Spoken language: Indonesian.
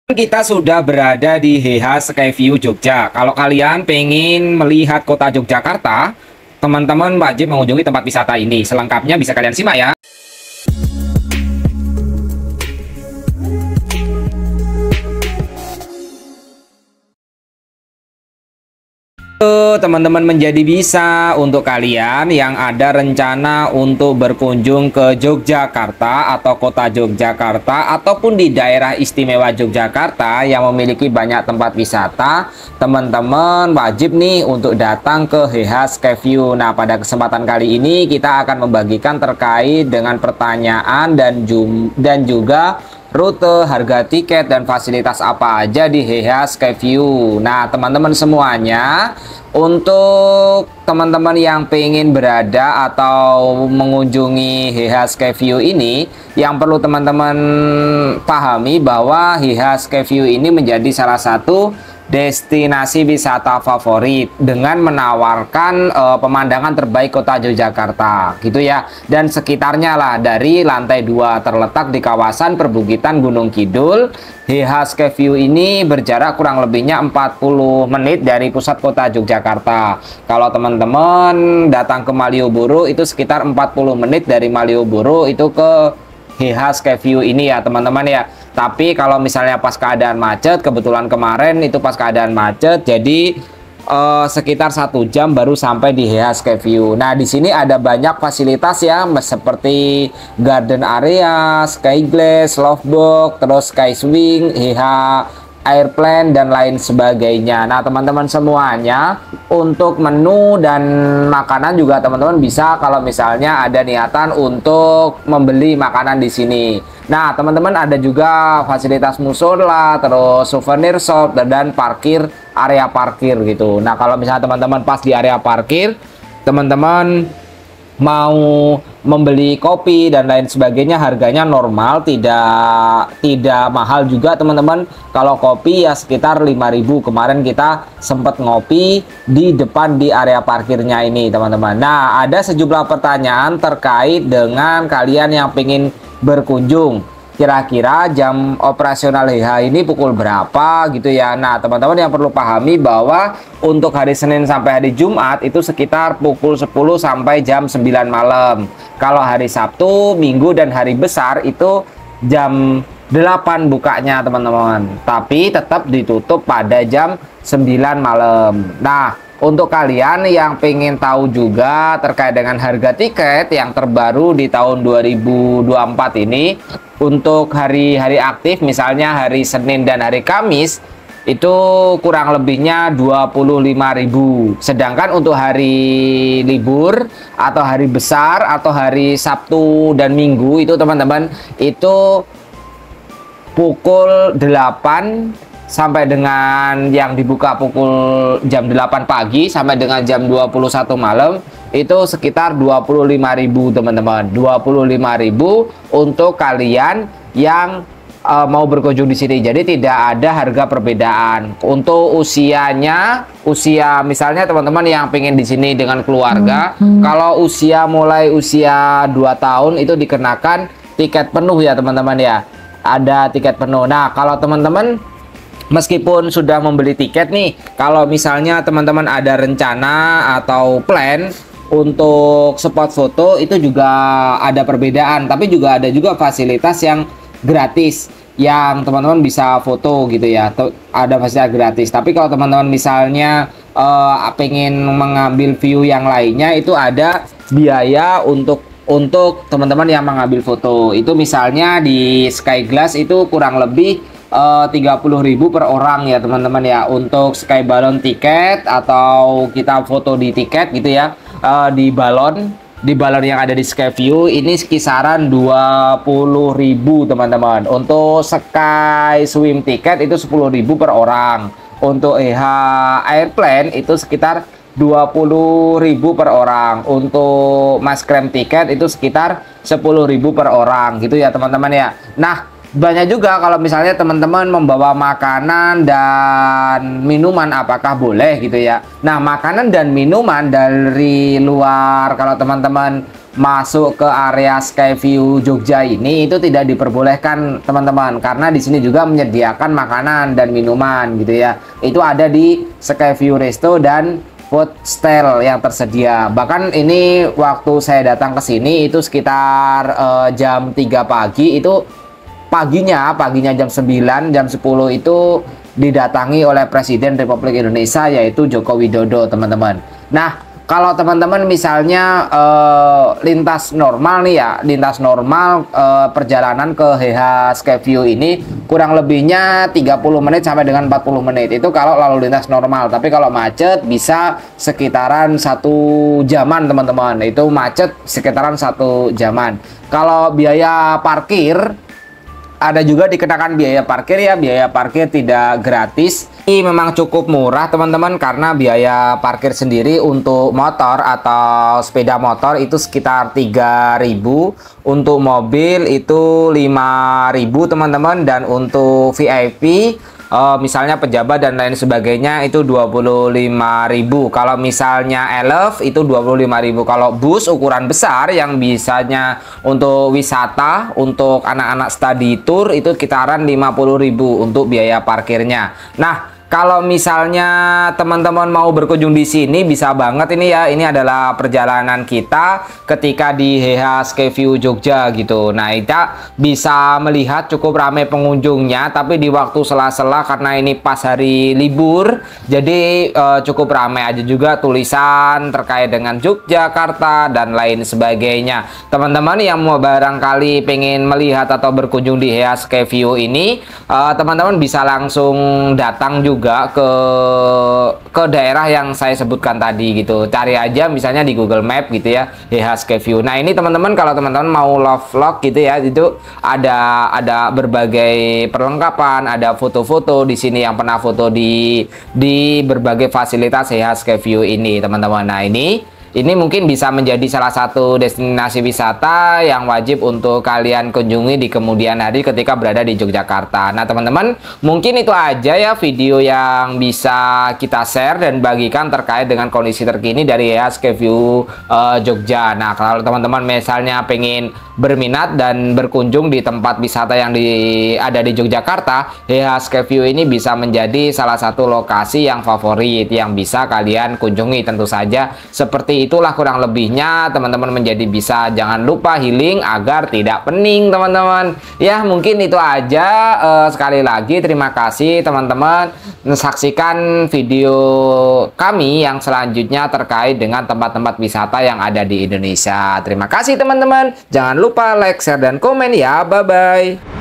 Kita sudah berada di HH Skyview Jogja. Kalau kalian pengen melihat kota Yogyakarta, teman-teman wajib mengunjungi tempat wisata ini. Selengkapnya bisa kalian simak ya. Teman-teman, menjadi bisa untuk kalian yang ada rencana untuk berkunjung ke Yogyakarta atau kota Yogyakarta ataupun di daerah istimewa Yogyakarta yang memiliki banyak tempat wisata, teman-teman wajib nih untuk datang ke HH Skyview. Nah, pada kesempatan kali ini kita akan membagikan terkait dengan pertanyaan dan juga rute, harga tiket, dan fasilitas apa aja di HH Skyview. Nah, teman-teman semuanya, untuk teman-teman yang pengen berada atau mengunjungi HH Skyview ini, yang perlu teman-teman pahami bahwa HH Skyview ini menjadi salah satu destinasi wisata favorit dengan menawarkan pemandangan terbaik kota Yogyakarta gitu ya, dan sekitarnya lah. Dari lantai 2 terletak di kawasan perbukitan Gunung Kidul. HH Skyview ini berjarak kurang lebihnya 40 menit dari pusat kota Yogyakarta. Kalau teman-teman datang ke Malioboro itu sekitar 40 menit dari Malioboro itu ke HH Skyview ini ya teman-teman ya. Tapi kalau misalnya pas keadaan macet, kebetulan kemarin itu pas keadaan macet, jadi sekitar 1 jam baru sampai di HH Skyview. Nah, di sini ada banyak fasilitas ya, seperti garden area, sky glass, lovebox, terus sky swing, HH airplane, dan lain sebagainya. Nah, teman-teman semuanya, untuk menu dan makanan juga teman-teman bisa kalau misalnya ada niatan untuk membeli makanan di sini. Nah, teman-teman ada juga fasilitas musola, terus souvenir shop, dan parkir, area parkir gitu. Nah, kalau misalnya teman-teman pas di area parkir, teman-teman mau membeli kopi dan lain sebagainya, harganya normal, tidak mahal juga teman-teman. Kalau kopi ya sekitar 5.000. Kemarin kita sempat ngopi di depan di area parkirnya ini teman-teman. Nah, ada sejumlah pertanyaan terkait dengan kalian yang pengen berkunjung. Kira-kira jam operasional HH ini pukul berapa gitu ya. Nah, teman-teman yang perlu pahami bahwa untuk hari Senin sampai hari Jumat itu sekitar pukul 10 sampai jam 9 malam. Kalau hari Sabtu, Minggu, dan hari besar itu jam 8 bukanya teman-teman. Tapi tetap ditutup pada jam 9 malam. Nah, untuk kalian yang pengen tahu juga terkait dengan harga tiket yang terbaru di tahun 2024 ini, untuk hari-hari aktif misalnya hari Senin dan hari Kamis itu kurang lebihnya 25.000. Sedangkan untuk hari libur atau hari besar atau hari Sabtu dan Minggu itu teman-teman itu pukul 8 sampai dengan yang dibuka pukul jam 8 pagi sampai dengan jam 21 malam itu sekitar 25.000 teman-teman. 25.000 untuk kalian yang mau berkunjung di sini. Jadi tidak ada harga perbedaan. Untuk usianya, misalnya teman-teman yang pengen di sini dengan keluarga, kalau mulai usia 2 tahun itu dikenakan tiket penuh ya teman-teman ya. Ada tiket penuh. Nah, kalau teman-teman meskipun sudah membeli tiket nih, kalau misalnya teman-teman ada rencana atau plan untuk spot foto itu juga ada perbedaan, tapi juga ada juga fasilitas yang gratis yang teman-teman bisa foto gitu ya. Ada fasilitas gratis. Tapi kalau teman-teman misalnya pengen mengambil view yang lainnya itu ada biaya untuk teman-teman yang mengambil foto. Itu misalnya di Sky Glass itu kurang lebih 30.000 per orang ya teman-teman ya, untuk sky balon tiket atau kita foto di tiket gitu ya, di balon yang ada di Skyview ini kisaran 20.000 teman-teman. Untuk sky swim tiket itu 10.000 per orang. Untuk HH airplane itu sekitar 20.000 per orang. Untuk mas krem tiket itu sekitar 10.000 per orang gitu ya teman-teman ya. Nah, banyak juga kalau misalnya teman-teman membawa makanan dan minuman, apakah boleh gitu ya. Nah, makanan dan minuman dari luar, kalau teman-teman masuk ke area Skyview Jogja ini itu tidak diperbolehkan teman-teman, karena di sini juga menyediakan makanan dan minuman gitu ya. Itu ada di Skyview Resto dan food stall yang tersedia. Bahkan ini waktu saya datang ke sini itu sekitar jam 3 pagi, itu paginya jam 9, jam 10 itu didatangi oleh Presiden Republik Indonesia yaitu Joko Widodo, teman-teman. Nah, kalau teman-teman misalnya lintas normal nih ya, lintas normal perjalanan ke HH Skyview ini kurang lebihnya 30 menit sampai dengan 40 menit. Itu kalau lalu lintas normal. Tapi kalau macet bisa sekitaran 1 jaman, teman-teman. Itu macet sekitaran 1 jaman. Kalau biaya parkir, ada juga dikenakan biaya parkir ya. Biaya parkir tidak gratis. Ini memang cukup murah teman-teman, karena biaya parkir sendiri untuk motor atau sepeda motor itu sekitar 3.000, untuk mobil itu 5.000 teman-teman, dan untuk VIP misalnya pejabat dan lain sebagainya itu 25.000. Kalau misalnya Elf itu 25.000. Kalau bus ukuran besar yang bisanya untuk wisata, untuk anak-anak study tour itu kitaran 50.000 untuk biaya parkirnya. Nah, kalau misalnya teman-teman mau berkunjung di sini bisa banget ini ya. Ini adalah perjalanan kita ketika di HH Skyview Jogja gitu. Nah, kita bisa melihat cukup ramai pengunjungnya, tapi di waktu sela-sela karena ini pas hari libur, jadi cukup ramai. Aja juga tulisan terkait dengan Yogyakarta dan lain sebagainya. Teman-teman yang mau barangkali pengen melihat atau berkunjung di HH Skyview ini, teman-teman bisa langsung datang juga ke daerah yang saya sebutkan tadi gitu. Cari aja misalnya di Google Map gitu ya, HH Skyview. Nah, ini teman-teman kalau teman-teman mau love vlog gitu ya, itu ada berbagai perlengkapan, ada foto-foto di sini yang pernah foto di berbagai fasilitas HH Skyview ini, teman-teman. Nah, ini mungkin bisa menjadi salah satu destinasi wisata yang wajib untuk kalian kunjungi di kemudian hari ketika berada di Yogyakarta. Nah, teman-teman, mungkin itu aja ya video yang bisa kita share dan bagikan terkait dengan kondisi terkini dari HH Skyview Jogja. Nah, kalau teman-teman misalnya pengen berminat dan berkunjung di tempat wisata yang ada di Yogyakarta, HH Skyview ini bisa menjadi salah satu lokasi yang favorit yang bisa kalian kunjungi. Tentu saja seperti itulah kurang lebihnya, teman-teman menjadi bisa. Jangan lupa healing agar tidak pening, teman-teman. Ya, mungkin itu aja. Sekali lagi terima kasih teman-teman saksikan video kami yang selanjutnya terkait dengan tempat-tempat wisata yang ada di Indonesia. Terima kasih teman-teman. Jangan lupa like, share, dan komen ya. Bye-bye.